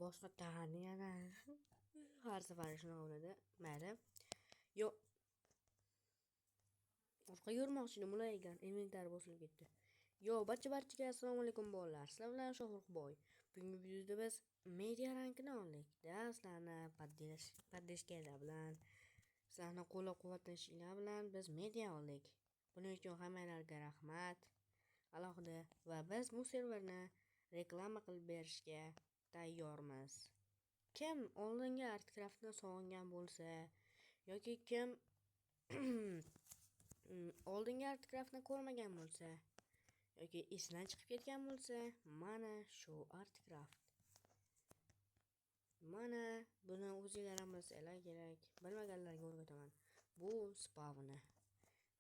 boshqa tag'ani yana har safar shunaqa bo'ladi. Mayli. Yo, orqa yurmoqchi edim, ular ekan inventar bosilib ketdi. Yo, barchaga assalomu alaykum bolalar. Sizlar bilan Shohruxboy. Bugungi videoda biz media rankini oldik. Sizlarni poddeshkalar bilan, sizlarni qo'llab-quvvatlashinglar bilan biz media oldik. Buning uchun hammanglarga rahmat. Alohida va biz bu serverni reklama qilib berishga tayyormiz. Kim oldingi Artcraftni sog'ingan bo'lsa yoki kim oldingi Artcraftni ko'rmagan bo'lsa yoki esidan chiqib ketgan bo'lsa, mana shu Artcraft. Mana buni o'zinglar ham bilsanglar kerak. Bilmaganlarga o'rgataman. Bu spavni.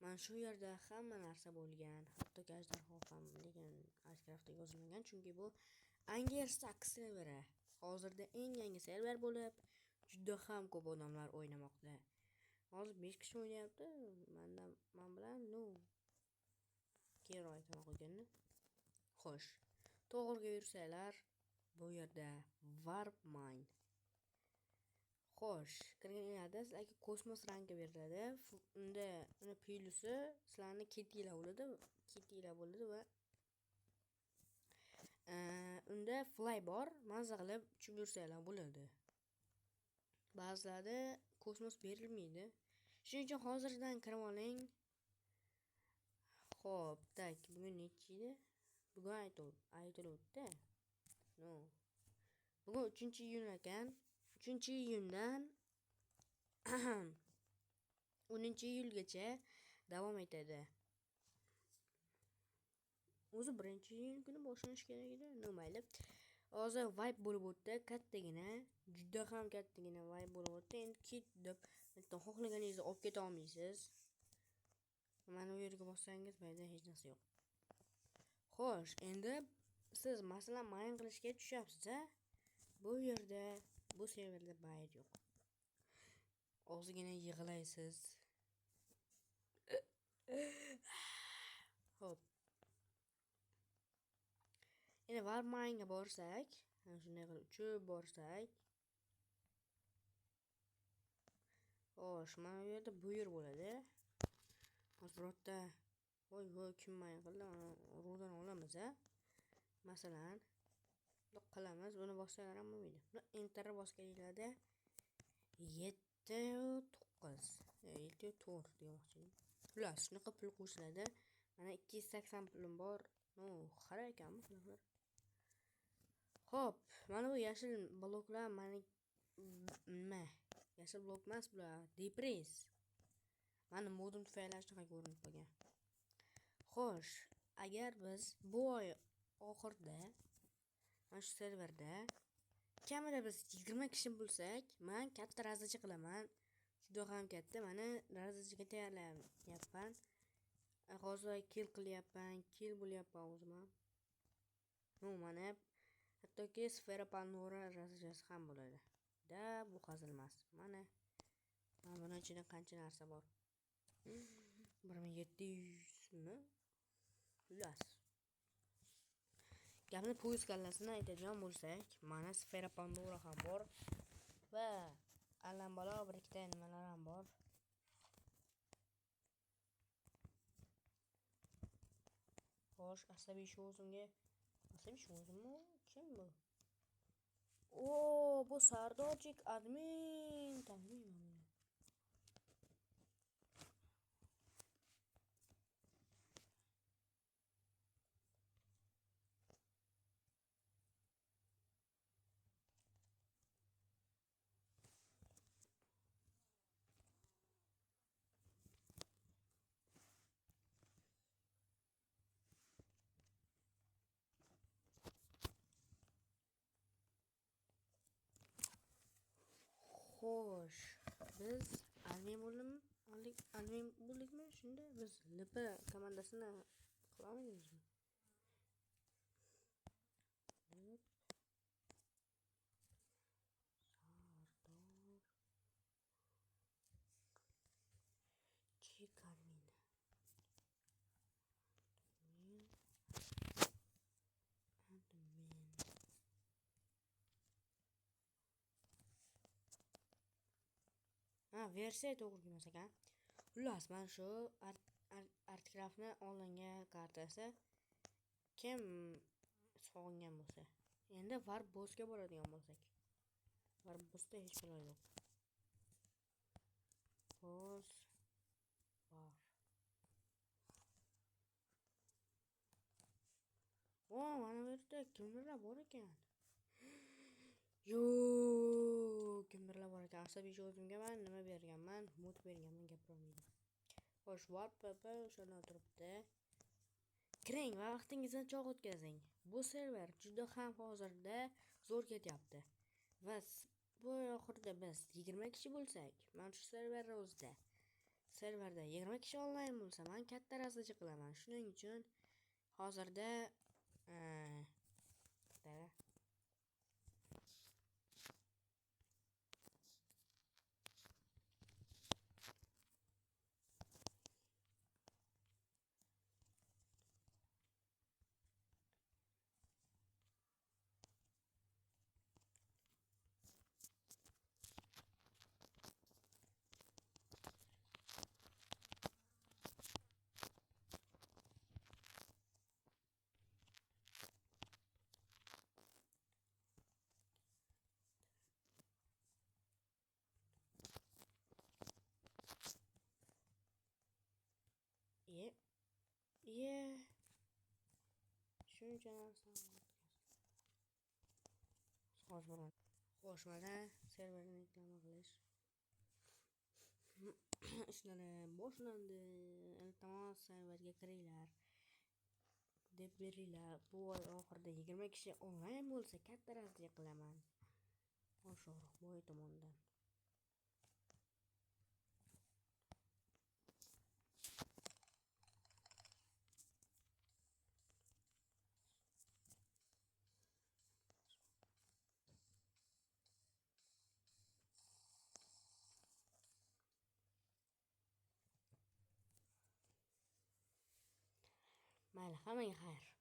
Mana shu yerda hamma narsa bo'lgan, hatto ajdarho ham, lekin Artcraftda yozilmagan, chunki bu Angersack serveri. Hozirda eng yangi server bo'lib, juda ham ko'p odamlar o'ynamoqda. Hozir 5 kishi o'ynayapti. Men bilan keyinroq aytaman qo'yganni. Xo'sh, to'g'riga yursanglar, bu yerda Warp Mine. Xo'sh, kirganinglarda sizlarga kosmos rangi beriladi. Unda uni plyusi sizlarni ketinglar bo'ladi va unda fly bor, mazza qilib uchib yursanglar bo'ladi. Ba'zilarda kosmos berilmaydi. Shuning uchun hozirdan kirib oling. Xo'p, tak, bugun nechi edi? Bugun aytiluvdi. Bugun 3-iyun ekan. 3-iyundan 10-iyulgacha davom etadi. O'zi 1-iyun kuni boshlanish kerak edi. Mayli. Hozir vibe bo'lib o'tdi, kattagina, juda ham kattagina vibe bo'lib o'tdi. Endi kit deb xohlaganingizni olib keta olmaysiz. Mana bu yerga bossangiz mayda hech narsa yo'q. Xo'sh, endi siz masalan mayin qilishga tushyapsiz-a? Bu yerda, bu serverda bayt yo'q. Ozgina yig'laysiz. Xo'p. Endi Warmine'ga borsak, shunday qilib uchib borsak. Xo'sh, mana bu yerda buyur bo'ladi. Hozirda voy kim mayin qildi? Ro'dan olamiz-a? Masalan, bunday qilamiz, buni bossalar ham bo'lmaydi. Buni enter bosganinglarda 7-9, 7-4 demoqchi. Xullas, shunaqa pul qo'shiladi. Mana 280 pulim bor. Xara ekanmi bular? Xo'p, mana bu yashil bloklar nima? Yashil blok emas bular, depress. Mana modum tufayli shunaqa ko'rinib qolgan. Xo'sh, agar biz bu oy oxirida mana shu serverda kamida biz 20 kishi bo'lsak, men katta razacha qilaman. Juda ham katta. Mana razachaga tayyorlayapman. Hozir kill qilyapman, kill bo'lyapman o'zim ham. Mana hattoki sfera Pandora razachasi ham bo'ladi. Bu hazil emas. Mana buni ichida qancha narsa bor? 1700 mi? Xullas. Gapni poyez kallasini aytadigan bo'lsak, mana sfera Pandora ham bor va allambalo bir ikkita nimalar ham bor. Xo'sh, asabiy shozimga kim bu? Bu Sardorchik admin, taniyman. Xo'sh, biz admin bo'ldikmi? Shunda biz LP komandasini qilamayapmizmi? Sardor Chikamin. Admin. versiya to'g'ri kelmas ekan. Xullas, mana shu Artcraftni olingan kartasi kim sog'ingan bo'lsa. Endi Warbossga boradigan bo'lsak. Warbossda hech balo yo'q. Boss var. Mana bu yerda kimlar bor ekan? Kimlar bor ekan? Asabiy o'zimga men nima berganman? Mut berganman, gapirmaydi. Xo'sh, Warp o'shani turibdi. Kiring va vaqtingizni cho'q o'tkazing. Bu server juda ham hozirda zo'r ketyapti. Va bu oxirida biz 20 kishi bo'lsak, mana shu serverda 20 kishi onlayn bo'lsa, men katta rastacha qilaman. Shuning uchun hozirda shuncha narsani xo'sh, mana serverni reklama qilish ishlari boshlandi. Iltimos, serverga kiringlar deb beringlar. Bu oy oxirida 20 kishi onlayn bo'lsa, katta rastacha qilaman. Sho'roq boy tomonidan. Mayli, hammaga xayr.